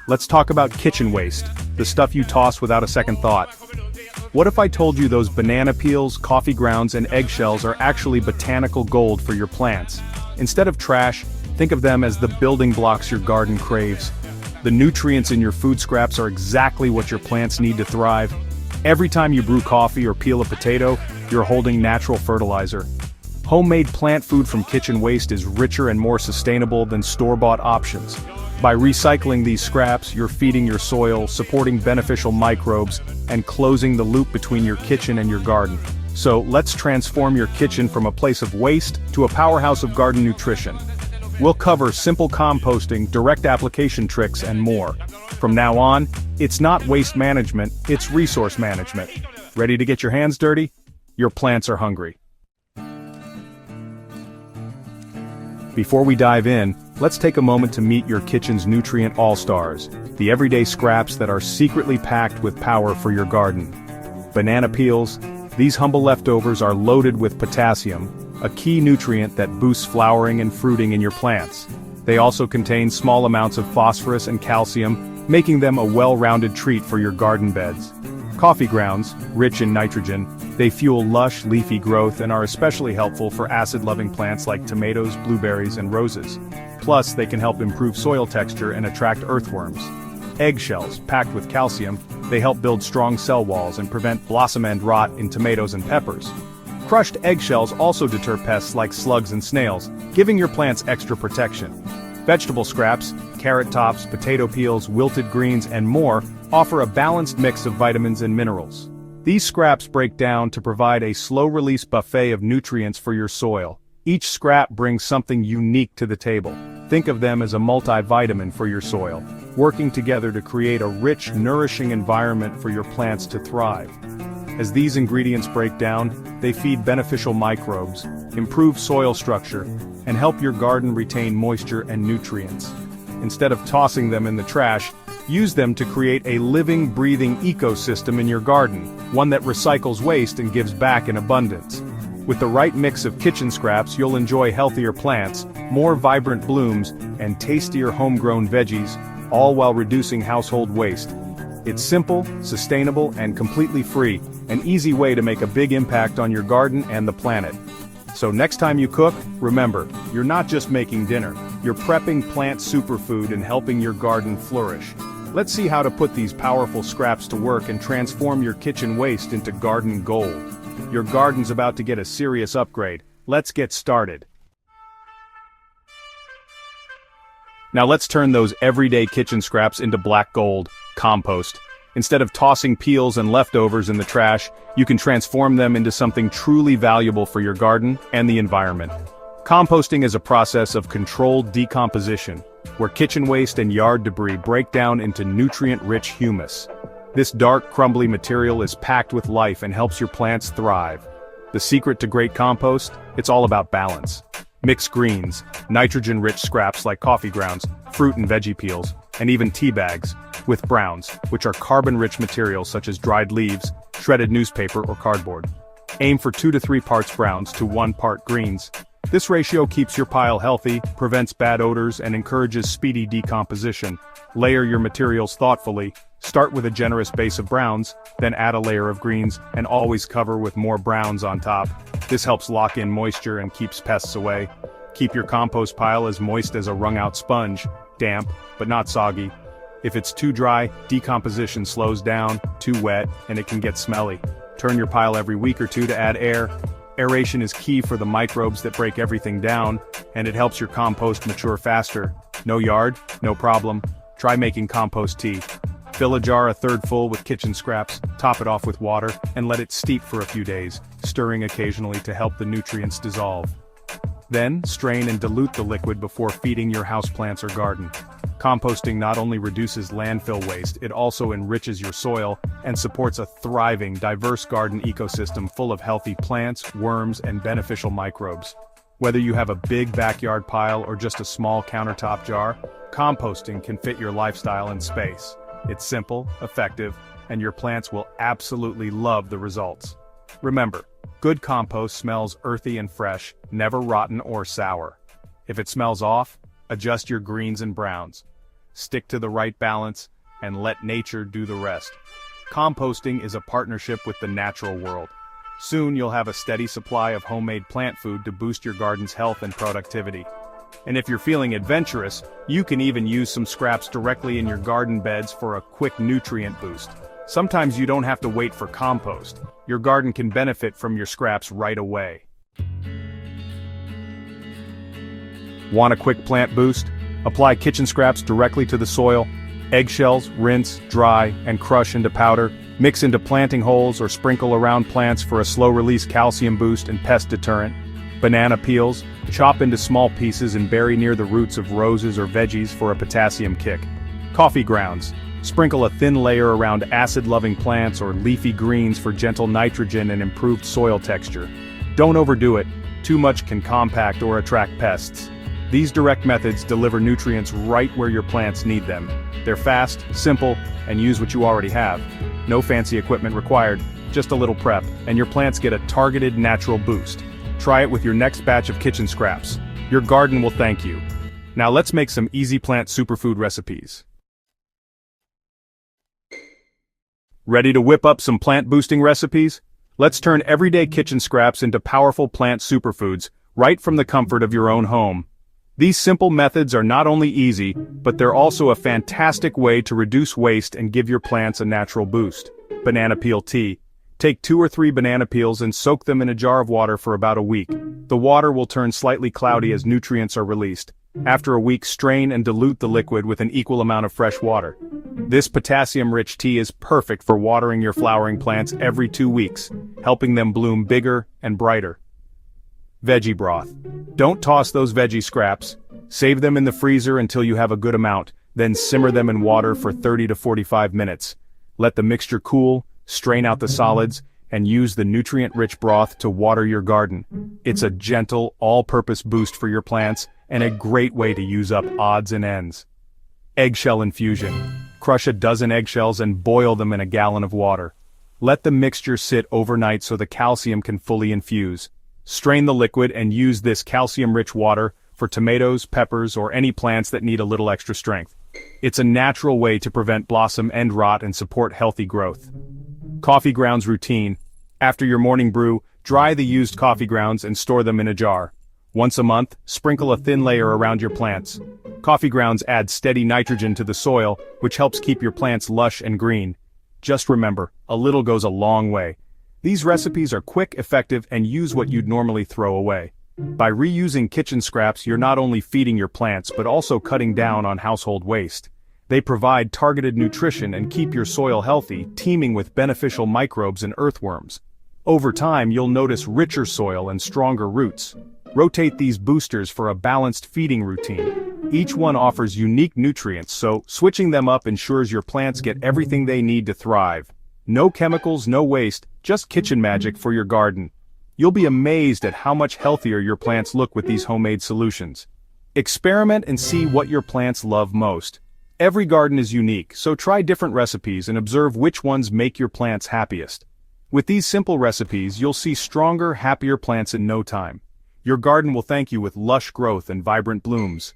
let's talk about kitchen waste, the stuff you toss without a second thought. What if I told you those banana peels, coffee grounds, and eggshells are actually botanical gold for your plants? Instead of trash, think of them as the building blocks your garden craves. The nutrients in your food scraps are exactly what your plants need to thrive. Every time you brew coffee or peel a potato, you're holding natural fertilizer. Homemade plant food from kitchen waste is richer and more sustainable than store-bought options. By recycling these scraps, you're feeding your soil, supporting beneficial microbes, and closing the loop between your kitchen and your garden. So, let's transform your kitchen from a place of waste to a powerhouse of garden nutrition. We'll cover simple composting, direct application tricks, and more. From now on, it's not waste management, it's resource management. Ready to get your hands dirty? Your plants are hungry. Before we dive in, let's take a moment to meet your kitchen's nutrient all-stars, the everyday scraps that are secretly packed with power for your garden. Banana peels, these humble leftovers are loaded with potassium, a key nutrient that boosts flowering and fruiting in your plants. They also contain small amounts of phosphorus and calcium, making them a well-rounded treat for your garden beds. Coffee grounds, rich in nitrogen, they fuel lush, leafy growth and are especially helpful for acid-loving plants like tomatoes, blueberries, and roses. Plus, they can help improve soil texture and attract earthworms. Eggshells, packed with calcium, they help build strong cell walls and prevent blossom end rot in tomatoes and peppers. Crushed eggshells also deter pests like slugs and snails, giving your plants extra protection. Vegetable scraps, carrot tops, potato peels, wilted greens, and more offer a balanced mix of vitamins and minerals. These scraps break down to provide a slow-release buffet of nutrients for your soil. Each scrap brings something unique to the table. Think of them as a multivitamin for your soil, working together to create a rich, nourishing environment for your plants to thrive. As these ingredients break down, they feed beneficial microbes, improve soil structure, and help your garden retain moisture and nutrients. Instead of tossing them in the trash, use them to create a living, breathing ecosystem in your garden, one that recycles waste and gives back in abundance. With the right mix of kitchen scraps, you'll enjoy healthier plants, more vibrant blooms, and tastier homegrown veggies, all while reducing household waste. It's simple, sustainable, and completely free, an easy way to make a big impact on your garden and the planet. So next time you cook, remember, you're not just making dinner, you're prepping plant superfood and helping your garden flourish. Let's see how to put these powerful scraps to work and transform your kitchen waste into garden gold. Your garden's about to get a serious upgrade. Let's get started. Now let's turn those everyday kitchen scraps into black gold, compost. Instead of tossing peels and leftovers in the trash, you can transform them into something truly valuable for your garden and the environment. Composting is a process of controlled decomposition, where kitchen waste and yard debris break down into nutrient-rich humus. This dark, crumbly material is packed with life and helps your plants thrive. The secret to great compost? It's all about balance. Mix greens, nitrogen-rich scraps like coffee grounds, fruit and veggie peels, and even tea bags, with browns, which are carbon-rich materials such as dried leaves, shredded newspaper, or cardboard. Aim for 2 to 3 parts browns to 1 part greens. This ratio keeps your pile healthy, prevents bad odors, and encourages speedy decomposition. Layer your materials thoughtfully. Start with a generous base of browns, then add a layer of greens, and always cover with more browns on top. This helps lock in moisture and keeps pests away. Keep your compost pile as moist as a wrung-out sponge, damp, but not soggy. If it's too dry, decomposition slows down, too wet, and it can get smelly. Turn your pile every week or two to add air. Aeration is key for the microbes that break everything down, and it helps your compost mature faster. No yard? No problem. Try making compost tea. Fill a jar a third full with kitchen scraps, top it off with water, and let it steep for a few days, stirring occasionally to help the nutrients dissolve. Then, strain and dilute the liquid before feeding your houseplants or garden. Composting not only reduces landfill waste, it also enriches your soil and supports a thriving, diverse garden ecosystem full of healthy plants, worms, and beneficial microbes. Whether you have a big backyard pile or just a small countertop jar, composting can fit your lifestyle and space. It's simple, effective, and your plants will absolutely love the results. Remember, good compost smells earthy and fresh, never rotten or sour. If it smells off, adjust your greens and browns. stick to the right balance, and let nature do the rest. Composting is a partnership with the natural world. Soon you'll have a steady supply of homemade plant food to boost your garden's health and productivity. And if you're feeling adventurous, you can even use some scraps directly in your garden beds for a quick nutrient boost. Sometimes you don't have to wait for compost. Your garden can benefit from your scraps right away. Want a quick plant boost? Apply kitchen scraps directly to the soil. Eggshells, rinse, dry, and crush into powder. Mix into planting holes or sprinkle around plants for a slow-release calcium boost and pest deterrent. Banana peels, chop into small pieces and bury near the roots of roses or veggies for a potassium kick. Coffee grounds. Sprinkle a thin layer around acid-loving plants or leafy greens for gentle nitrogen and improved soil texture. Don't overdo it. Too much can compact or attract pests. These direct methods deliver nutrients right where your plants need them. They're fast, simple, and use what you already have. No fancy equipment required, just a little prep, and your plants get a targeted natural boost. Try it with your next batch of kitchen scraps. Your garden will thank you. Now let's make some easy plant superfood recipes. Ready to whip up some plant-boosting recipes? Let's turn everyday kitchen scraps into powerful plant superfoods, right from the comfort of your own home. These simple methods are not only easy, but they're also a fantastic way to reduce waste and give your plants a natural boost. Banana peel tea. Take 2 or 3 banana peels and soak them in a jar of water for about a week. The water will turn slightly cloudy as nutrients are released. After a week, strain and dilute the liquid with an equal amount of fresh water. This potassium-rich tea is perfect for watering your flowering plants every 2 weeks, helping them bloom bigger and brighter. Veggie broth. Don't toss those veggie scraps. Save them in the freezer until you have a good amount, then simmer them in water for 30 to 45 minutes. Let the mixture cool, strain out the solids, and use the nutrient-rich broth to water your garden. It's a gentle, all-purpose boost for your plants, and a great way to use up odds and ends. Eggshell infusion. Crush a dozen eggshells and boil them in a gallon of water. Let the mixture sit overnight so the calcium can fully infuse. Strain the liquid and use this calcium-rich water for tomatoes, peppers, or any plants that need a little extra strength. It's a natural way to prevent blossom end rot and support healthy growth. Coffee grounds routine. After your morning brew, dry the used coffee grounds and store them in a jar. Once a month, sprinkle a thin layer around your plants. Coffee grounds add steady nitrogen to the soil, which helps keep your plants lush and green. Just remember, a little goes a long way. These recipes are quick, effective, and use what you'd normally throw away. By reusing kitchen scraps, you're not only feeding your plants but also cutting down on household waste. They provide targeted nutrition and keep your soil healthy, teeming with beneficial microbes and earthworms. Over time, you'll notice richer soil and stronger roots. Rotate these boosters for a balanced feeding routine. Each one offers unique nutrients, so switching them up ensures your plants get everything they need to thrive. No chemicals, no waste, just kitchen magic for your garden. You'll be amazed at how much healthier your plants look with these homemade solutions. Experiment and see what your plants love most. Every garden is unique, so try different recipes and observe which ones make your plants happiest. With these simple recipes, you'll see stronger, happier plants in no time. Your garden will thank you with lush growth and vibrant blooms.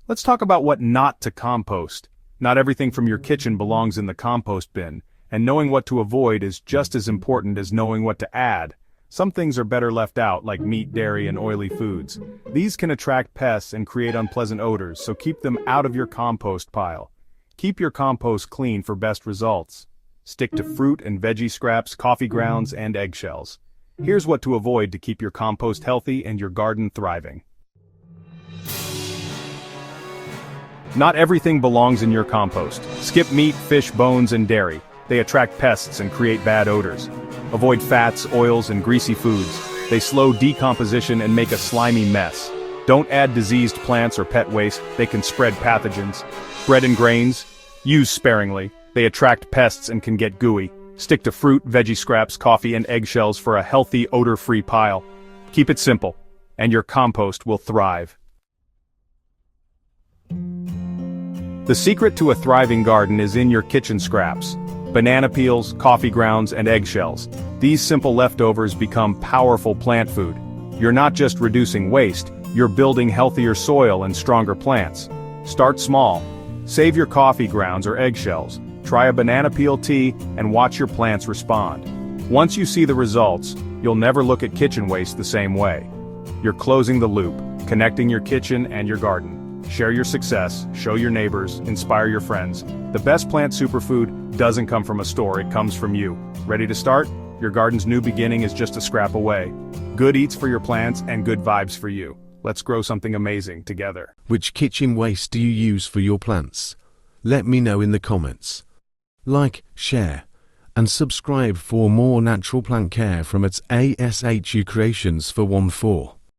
Let's talk about what not to compost. Not everything from your kitchen belongs in the compost bin, and knowing what to avoid is just as important as knowing what to add. Some things are better left out, like meat, dairy, and oily foods. These can attract pests and create unpleasant odors, so keep them out of your compost pile. Keep your compost clean for best results. Stick to fruit and veggie scraps, coffee grounds, and eggshells. Here's what to avoid to keep your compost healthy and your garden thriving. Not everything belongs in your compost. Skip meat, fish, bones, and dairy. They attract pests and create bad odors. Avoid fats, oils, and greasy foods. They slow decomposition and make a slimy mess. Don't add diseased plants or pet waste. They can spread pathogens. Bread and grains. Use sparingly. They attract pests and can get gooey. Stick to fruit, veggie scraps, coffee, and eggshells for a healthy, odor-free pile. Keep it simple, and your compost will thrive. The secret to a thriving garden is in your kitchen scraps. Banana peels, coffee grounds, and eggshells. These simple leftovers become powerful plant food. You're not just reducing waste, you're building healthier soil and stronger plants. Start small. Save your coffee grounds or eggshells, try a banana peel tea, and watch your plants respond. Once you see the results, you'll never look at kitchen waste the same way. You're closing the loop, connecting your kitchen and your garden. Share your success, show your neighbors, inspire your friends. The best plant superfood doesn't come from a store, it comes from you. Ready to start? Your garden's new beginning is just a scrap away. Good eats for your plants and good vibes for you. Let's grow something amazing together. Which kitchen waste do you use for your plants? Let me know in the comments. Like, share, and subscribe for more natural plant care from its ASHU Creations for 1-4.